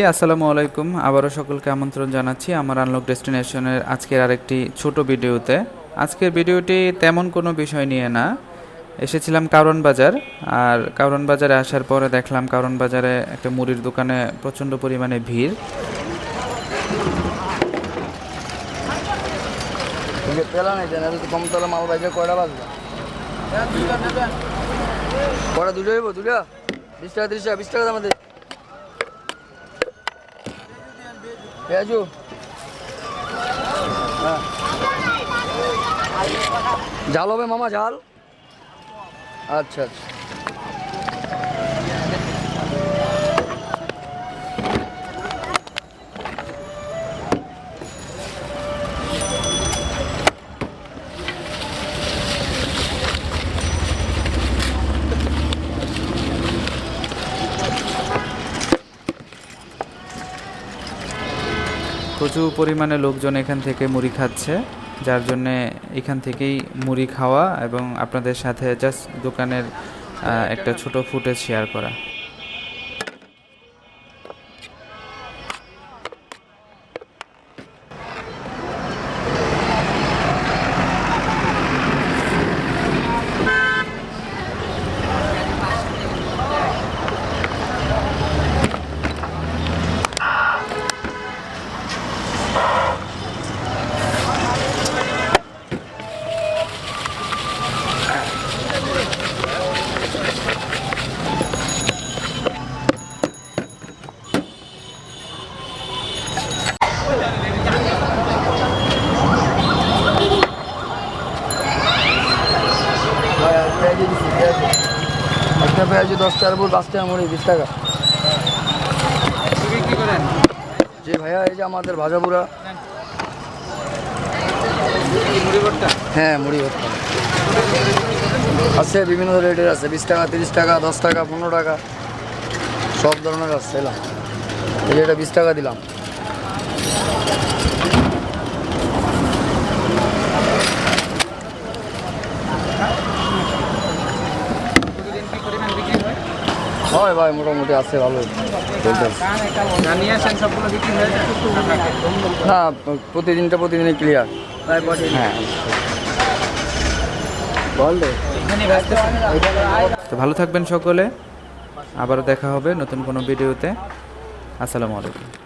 আসসালামু আলাইকুম, আবারও সকলকে আমন্ত্রণ জানাচ্ছি আমার আনলক ডেস্টিনেশনের আজকের আরেকটি ছোট ভিডিওতে। আজকের ভিডিওটি তেমন কোনো বিষয় নিয়ে না। এসেছিলাম কারণ বাজার, আর কারণ বাজারে আসার পরে দেখলাম কারণ বাজারে একটা মুড়ির দোকানে প্রচণ্ড পরিমাণে ভিড়। ঝাল হবে মামা, ঝাল। আচ্ছা আচ্ছা, প্রচুর পরিমাণে লোকজন এখান থেকে মুড়ি খাচ্ছে, যার জন্যে এখান থেকেই মুড়ি খাওয়া এবং আপনাদের সাথে জাস্ট দোকানের একটা ছোট ফুটেজ শেয়ার করা। একটা পেঁয়াজি 10 টাকার উপর, 5 টাকা মুড়ি, 20 টাকা। বিক্রি করেন যে ভাইয়া, এই যে আমাদের ভাজা পুরা। মুড়ি ভর্তা? হ্যাঁ, মুড়ি ভর্তা আছে, বিভিন্ন রেটের আছে, 20 টাকা, 30 টাকা, 10 টাকা, 15 টাকা, সব ধরনের আছে। এলাম এই যে এটা 20 টাকা দিলাম। হয় ভাই, মোটামুটি আছে, ভালো না। প্রতিদিনই ক্লিয়ার। হ্যাঁ, তো ভালো থাকবেন সকলে, আবারও দেখা হবে নতুন কোনো ভিডিওতে। আসসালামু আলাইকুম।